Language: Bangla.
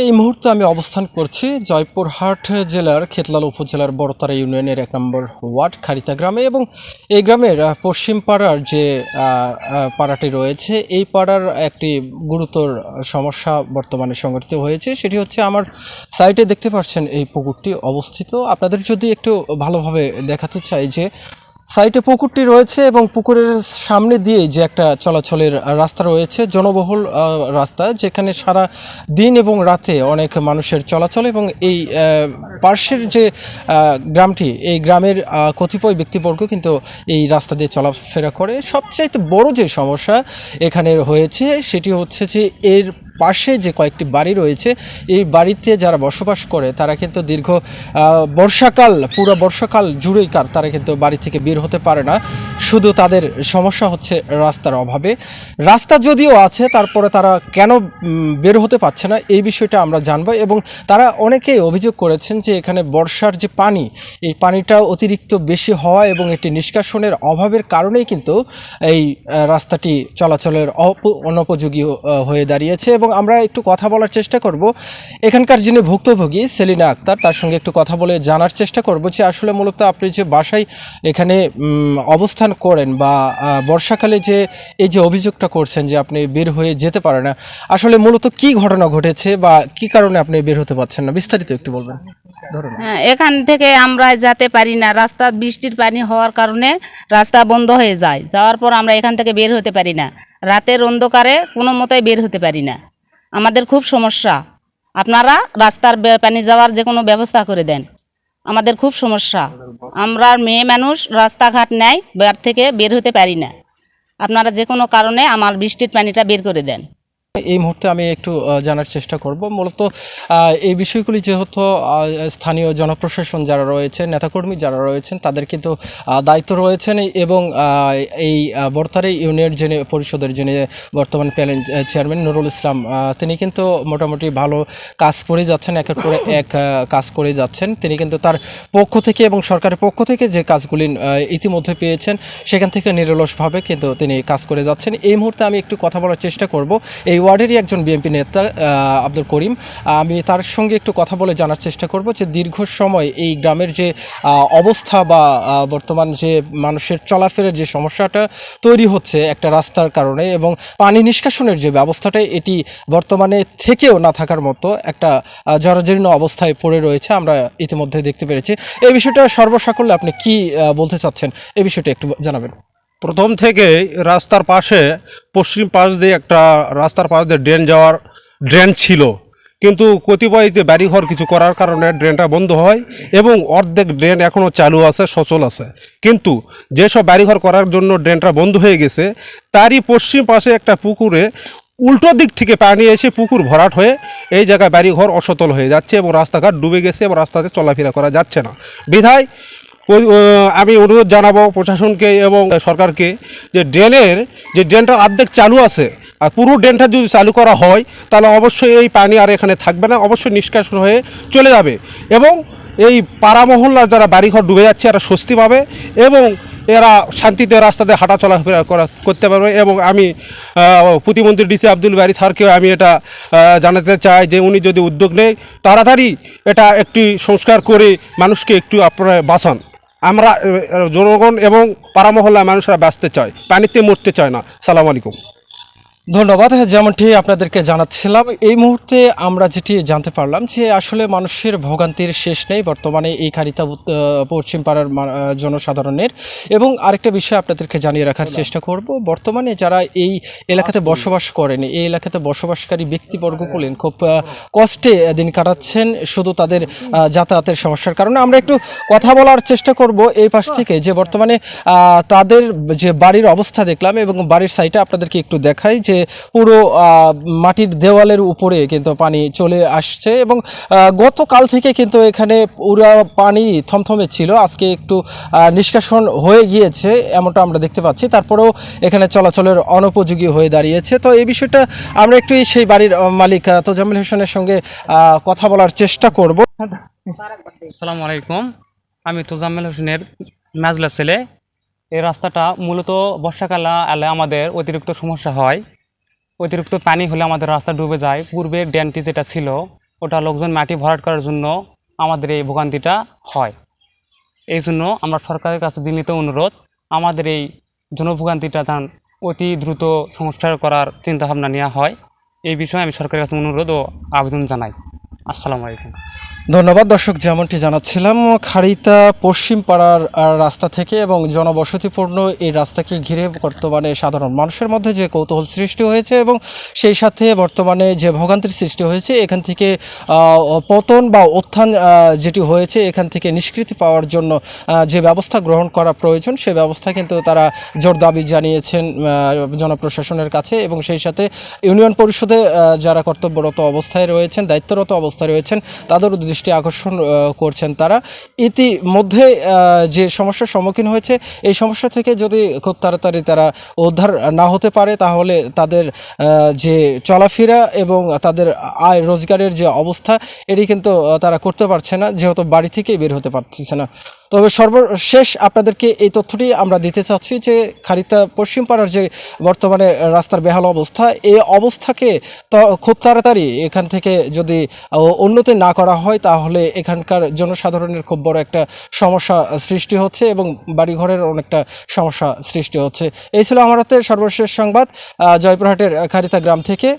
এই মুহূর্তে আমি অবস্থান করছি জয়পুরহাট জেলার খেতলাল উপজেলার বড়তারা ইউনিয়নের ১ নম্বর ওয়ার্ড খারিতা গ্রামে এবং এই গ্রামের পশ্চিম পাড়ার যে পাড়াটি রয়েছে এই পাড়ার একটি গুরুতর সমস্যা বর্তমানে সংঘটিত হয়েছে। সেটি হচ্ছে আমার সাইটে দেখতে পাচ্ছেন এই পুকুরটি অবস্থিত। আপনাদের যদি একটু ভালোভাবে দেখাতে চাই যে সাইটে পুকুরটি রয়েছে এবং পুকুরের সামনে দিয়ে যে একটা চলাচলের রাস্তা রয়েছে, জনবহুল রাস্তা, যেখানে সারা দিন এবং রাতে অনেক মানুষের চলাচল এবং এই পার্শ্বের যে গ্রামটি, এই গ্রামের কতিপয় ব্যক্তিবর্গ কিন্তু এই রাস্তা দিয়ে চলাফেরা করে। সবচাইতে বড় যে সমস্যা এখানে হয়েছে সেটি হচ্ছে যে এর পাশে যে কয়েকটি বাড়ি রয়েছে, এই বাড়িতে যারা বসবাস করে তারা কিন্তু দীর্ঘ বর্ষাকাল, পুরো বর্ষাকাল জুড়েই তারা কিন্তু বাড়ি থেকে বের হতে পারে না। শুধু তাদের সমস্যা হচ্ছে রাস্তার অভাবে। রাস্তা যদিও আছে, তারপরে তারা কেন বের হতে পারছে না এই বিষয়টা আমরা জানবো। এবং তারা অনেকেই অভিযোগ করেছেন যে এখানে বর্ষার যে পানি, এই পানিটা অতিরিক্ত বেশি হওয়া এবং এটি নিষ্কাশনের অভাবের কারণেই কিন্তু এই রাস্তাটি চলাচলের অনুপযোগী হয়ে দাঁড়িয়েছে। এবং আমরা একটু কথা বলার চেষ্টা করব এখানকার যিনি ভুক্তভোগী সেলিনা আক্তার, তার সঙ্গে একটু কথা বলে জানার চেষ্টা করব যে আসলে মূলত আপনি যে বাসায় এখানে অবস্থান করেন বা বর্ষাকালে যে এই যে অভিযোগটা করছেন যে আপনি বের হয়ে যেতে পারেন না, আসলে মূলত কি ঘটনা ঘটেছে বা কি কারণে আপনি বের হতে পারছেন না, বিস্তারিত একটু বলবেন। হ্যাঁ, এখান থেকে আমরা যেতে পারি না। রাস্তা বৃষ্টির পানি হওয়ার কারণে রাস্তা বন্ধ হয়ে যায়। যাওয়ার পর আমরা এখান থেকে বের হতে পারি না। রাতের অন্ধকারে কোনো মতেই বের হতে পারি না। আমাদের খুব সমস্যা। আপনারা রাস্তার পানি যাওয়ার যে কোনো ব্যবস্থা করে দেন। আমাদের খুব সমস্যা। আমরা মেয়ে মানুষ, রাস্তাঘাট নেই, বের থেকে বের হতে পারি না। আপনারা যে কোনো কারণে আমার বৃষ্টির পানিটা বের করে দেন। এই মুহূর্তে আমি একটু জানার চেষ্টা করব মূলত এই বিষয়গুলি যেহেতু স্থানীয় জনপ্রশাসন যারা রয়েছেন, নেতাকর্মী যারা রয়েছেন, তাদের কিন্তু দায়িত্ব রয়েছেন। এবং এই বড়তারা ইউনিয়ন যিনি পরিষদের যিনি বর্তমান প্যানেল চেয়ারম্যান নুরুল ইসলাম, তিনি কিন্তু মোটামুটি ভালো কাজ করে যাচ্ছেন, একের পর এক কাজ করে যাচ্ছেন। তিনি কিন্তু তার পক্ষ থেকে এবং সরকারের পক্ষ থেকে যে কাজগুলি ইতিমধ্যে পেয়েছেন সেখান থেকে নিরলসভাবে কিন্তু তিনি কাজ করে যাচ্ছেন। এই মুহূর্তে আমি একটু কথা বলার চেষ্টা করব এই ওয়ার্ডেরই একজন বিএনপি নেতা আব্দুল করিম। আমি তার সঙ্গে একটু কথা বলে জানার চেষ্টা করব যে দীর্ঘ সময় এই গ্রামের যে অবস্থা বা বর্তমান যে মানুষের চলাফেরার যে সমস্যাটা তৈরি হচ্ছে একটা রাস্তার কারণে এবং পানি নিষ্কাশনের যে ব্যবস্থাটা, এটি বর্তমানে থেকেও না থাকার মতো একটা জরাজীর্ণ অবস্থায় পড়ে রয়েছে, আমরা ইতিমধ্যে দেখতে পেরেছি। এই বিষয়টা সর্বসাকল্যে আপনি কি বলতে চাচ্ছেন, এই বিষয়টা একটু জানাবেন। প্রথম থেকে রাস্তার পাশে পশ্চিম পাশ দিয়ে একটা রাস্তার পাশ দিয়ে ড্রেন ছিল, কিন্তু কতিপয় যে বাড়িঘর কিছু করার কারণে ড্রেনটা বন্ধ হয় এবং অর্ধেক ড্রেন এখনও চালু আছে, সচল আছে। কিন্তু যেসব বাড়িঘর করার জন্য ড্রেনটা বন্ধ হয়ে গেছে, তারই পশ্চিম পাশে একটা পুকুরে উল্টো দিক থেকে পানি এসে পুকুর ভরাট হয়ে এই জায়গায় বাড়িঘর অসচল হয়ে যাচ্ছে এবং রাস্তাঘাট ডুবে গেছে এবং রাস্তাতে চলাফেরা করা যাচ্ছে না। বিধায় আমি অনুরোধ জানাবো প্রশাসনকে এবং সরকারকে যে ড্রেনটা অর্ধেক চালু আছে, আর পুরো ড্রেনটা যদি চালু করা হয় তাহলে অবশ্যই এই পানি আর এখানে থাকবে না, অবশ্যই নিষ্কাশন হয়ে চলে যাবে এবং এই পাড়া মহল্লার যারা বাড়িঘর ডুবে যাচ্ছে এরা স্বস্তি পাবে এবং এরা শান্তিতে রাস্তাতে হাঁটা চলাফেরা করতে পারবে। এবং আমি প্রতিমন্ত্রী ডিসি আব্দুল বারী স্যারকেও আমি এটা জানাতে চাই যে উনি যদি উদ্যোগ নেয়, তাড়াতাড়ি এটা একটি সংস্কার করে মানুষকে একটু আপনারা বাঁচান। আমরা জনগণ এবং পাড়া মহল্লায় মানুষরা বাঁচতে চায়, পানিতে মরতে চায় না। সালাম আলাইকুম। ধন্যবাদ। যেমনটি আপনাদেরকে জানাচ্ছিলাম, এই মুহূর্তে আমরা যেটি জানতে পারলাম যে আসলে মানুষের ভোগান্তির শেষ নেই বর্তমানে এই খারিতা পশ্চিম পাড়ার জনসাধারণের। এবং আরেকটা বিষয় আপনাদেরকে জানিয়ে রাখার চেষ্টা করব, বর্তমানে যারা এই এলাকাতে বসবাস করেন, এই এলাকাতে বসবাসকারী ব্যক্তিবর্গগুলি খুব কষ্টে দিন কাটাচ্ছেন শুধু তাদের যাতায়াতের সমস্যার কারণে। আমরা একটু কথা বলার চেষ্টা করব এই পাশ থেকে যে বর্তমানে তাদের যে বাড়ির অবস্থা দেখলাম এবং বাড়ির সাইডে আপনাদেরকে একটু দেখাই যে পুরো মাটির দেওয়ালের উপরে কিন্তু পানি চলে আসছে এবং গতকাল থেকে কিন্তু এখানে পুরো পানি থমথমে ছিল, আজকে একটু নিষ্কাশন হয়ে গিয়েছে এমনটা আমরা দেখতে পাচ্ছি। তারপরেও এখানে চলাচলের অনুপযোগী হয়ে দাঁড়িয়েছে। তো এই বিষয়টা আমরা একটু সেই বাড়ির মালিক তোজাম্মেল হোসেনের সঙ্গে কথা বলার চেষ্টা করব। আসসালামু আলাইকুম, আমি তোজাম্মেল হোসেনের মাজলা ছেলে। এই রাস্তাটা মূলত বর্ষাকালে এলে আমাদের অতিরিক্ত সমস্যা হয়। অতিরিক্ত পানি হলে আমাদের রাস্তা ডুবে যায়। পূর্বের ড্রেনটি যেটা ছিল ওটা লোকজন মাটি ভরাট করার জন্য আমাদের এই ভোগান্তিটা হয়। এই জন্য আমরা সরকারের কাছে বিনীত অনুরোধ, আমাদের এই জনভোগান্তিটা যেন অতি দ্রুত সংস্কার করার চিন্তাভাবনা নেওয়া হয়। এই বিষয়ে আমি সরকারের কাছে অনুরোধ ও আবেদন জানাই। আসসালামু আলাইকুম। ধন্যবাদ। দর্শক, যেমনটি জানাচ্ছিলাম, খাড়িতা পশ্চিম পাড়ার রাস্তা থেকে এবং জনবসতিপূর্ণ এই রাস্তাকে ঘিরে বর্তমানে সাধারণ মানুষের মধ্যে যে কৌতূহল সৃষ্টি হয়েছে এবং সেই সাথে বর্তমানে যে ভোগান্তির সৃষ্টি হয়েছে, এখান থেকে পতন বা উত্থান যেটি হয়েছে, এখান থেকে নিষ্কৃতি পাওয়ার জন্য যে ব্যবস্থা গ্রহণ করা প্রয়োজন, সে ব্যবস্থা কিন্তু তারা জোর দাবি জানিয়েছেন জনপ্রশাসনের কাছে এবং সেই সাথে ইউনিয়ন পরিষদে যারা কর্তব্যরত অবস্থায় রয়েছেন, দায়িত্বরত অবস্থায় রয়েছেন, তাদের দৃষ্টি আকর্ষণ করছেন তারা। ইতিমধ্যে যে সমস্যার সম্মুখীন হয়েছে, এই সমস্যা থেকে যদি খুব তাড়াতাড়ি তারা উদ্ধার না হতে পারে, তাহলে তাদের যে চলাফেরা এবং তাদের আয় রোজগারের যে অবস্থা, এটি কিন্তু তারা করতে পারছে না, যেহেতু বাড়ি থেকেই বের হতে পারছে না। তবে সর্বশেষ আপনাদেরকে এই তথ্যটি আমরা দিতে চাচ্ছি যে খাড়িতা পশ্চিম পাড়ার যে বর্তমানে রাস্তার বেহাল অবস্থা, এই অবস্থাকে খুব তাড়াতাড়ি এখান থেকে যদি উন্নতি না করা হয়, তাহলে এখানকার জনসাধারণের খুব বড় একটা সমস্যা সৃষ্টি হচ্ছে এবং বাড়িঘরের অনেকটা সমস্যা সৃষ্টি হচ্ছে। এই ছিল আমার হাতে সর্বশেষ সংবাদ জয়পুরহাটের খাড়িতা গ্রাম থেকে।